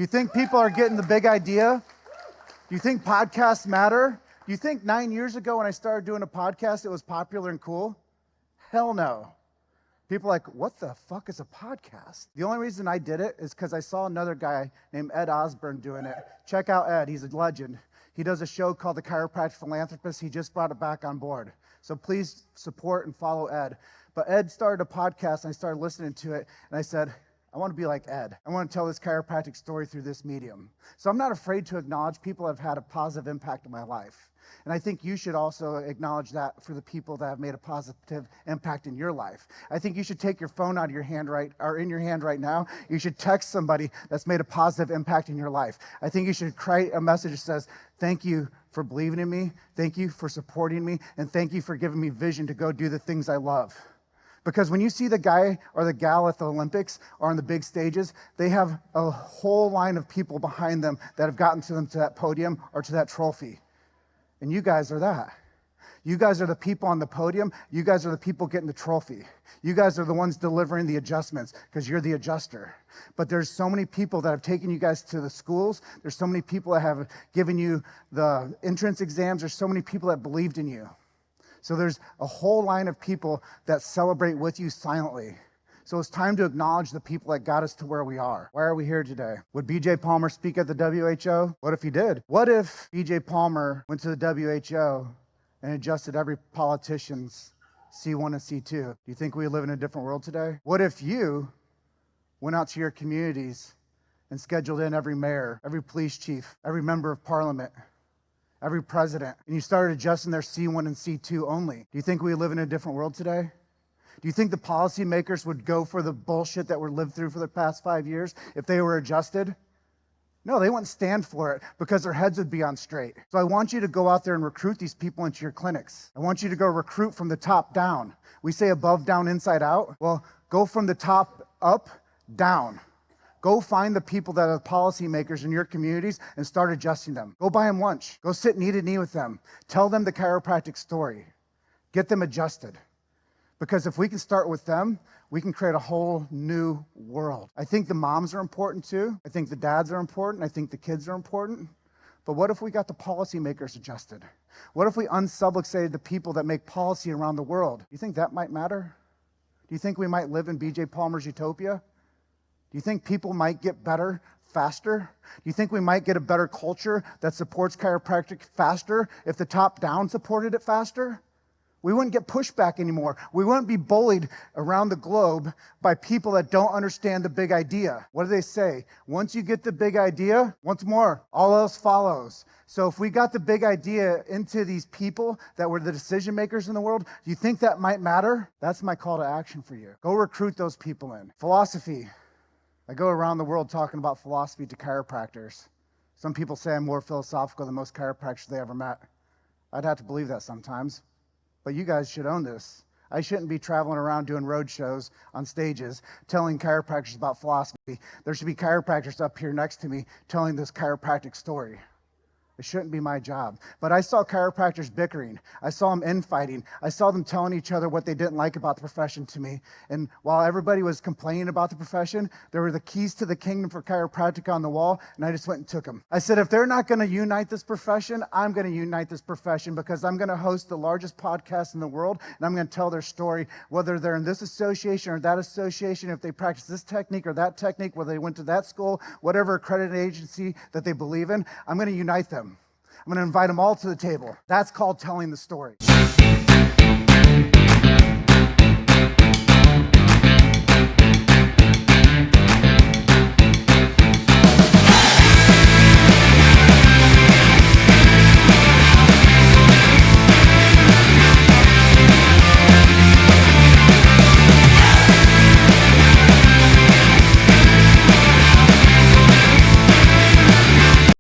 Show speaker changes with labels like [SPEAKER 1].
[SPEAKER 1] Do you think people are getting the big idea? Do you think podcasts matter? Do you think 9 years ago when I started doing a podcast, it was popular and cool? Hell no. People are like, what the fuck is a podcast? The only reason I did it is because I saw another guy named Ed Osborne doing it. Check out Ed, he's a legend. He does a show called The Chiropractic Philanthropist. He just brought it back on board. So please support and follow Ed. But Ed started a podcast, and I started listening to it, and I said, I want to be like Ed. I want to tell this chiropractic story through this medium. So I'm not afraid to acknowledge people that have had a positive impact in my life. And I think you should also acknowledge that for the people that have made a positive impact in your life. I think you should take your phone out of your hand in your hand right now. You should text somebody that's made a positive impact in your life. I think you should write a message that says, thank you for believing in me, thank you for supporting me, and thank you for giving me vision to go do the things I love. Because when you see the guy or the gal at the Olympics or on the big stages, they have a whole line of people behind them that have gotten to them to that podium or to that trophy. And you guys are that. You guys are the people on the podium. You guys are the people getting the trophy. You guys are the ones delivering the adjustments because you're the adjuster. But there's so many people that have taken you guys to the schools. There's so many people that have given you the entrance exams. There's so many people that believed in you. So there's a whole line of people that celebrate with you silently. So it's time to acknowledge the people that got us to where we are. Why are we here today? Would B.J. Palmer speak at the WHO? What if he did? What if B.J. Palmer went to the WHO and adjusted every politician's C1 and C2? Do you think we live in a different world today? What if you went out to your communities and scheduled in every mayor, every police chief, every member of parliament, every president, and you started adjusting their C1 and C2 only? Do you think we live in a different world today? Do you think the policymakers would go for the bullshit that we're lived through for the past 5 years if they were adjusted? No, they wouldn't stand for it because their heads would be on straight. So I want you to go out there and recruit these people into your clinics. I want you to go recruit from the top down. We say above, down, inside out. Well, go from the top up, down. Go find the people that are the policymakers in your communities and start adjusting them. Go buy them lunch. Go sit knee to knee with them. Tell them the chiropractic story. Get them adjusted. Because if we can start with them, we can create a whole new world. I think the moms are important too. I think the dads are important. I think the kids are important. But what if we got the policymakers adjusted? What if we unsubluxated the people that make policy around the world? Do you think that might matter? Do you think we might live in B.J. Palmer's utopia? Do you think people might get better faster? Do you think we might get a better culture that supports chiropractic faster if the top down supported it faster? We wouldn't get pushback anymore. We wouldn't be bullied around the globe by people that don't understand the big idea. What do they say? Once you get the big idea, once more, all else follows. So if we got the big idea into these people that were the decision makers in the world, do you think that might matter? That's my call to action for you. Go recruit those people in. Philosophy. I go around the world talking about philosophy to chiropractors. Some people say I'm more philosophical than most chiropractors they ever met. I'd have to believe that sometimes. But you guys should own this. I shouldn't be traveling around doing road shows on stages telling chiropractors about philosophy. There should be chiropractors up here next to me telling this chiropractic story. It shouldn't be my job. But I saw chiropractors bickering. I saw them infighting. I saw them telling each other what they didn't like about the profession to me. And while everybody was complaining about the profession, there were the keys to the kingdom for chiropractic on the wall, and I just went and took them. I said, if they're not going to unite this profession, I'm going to unite this profession because I'm going to host the largest podcast in the world, and I'm going to tell their story, whether they're in this association or that association, if they practice this technique or that technique, whether they went to that school, whatever accredited agency that they believe in, I'm going to unite them. I'm going to invite them all to the table. That's called telling the story.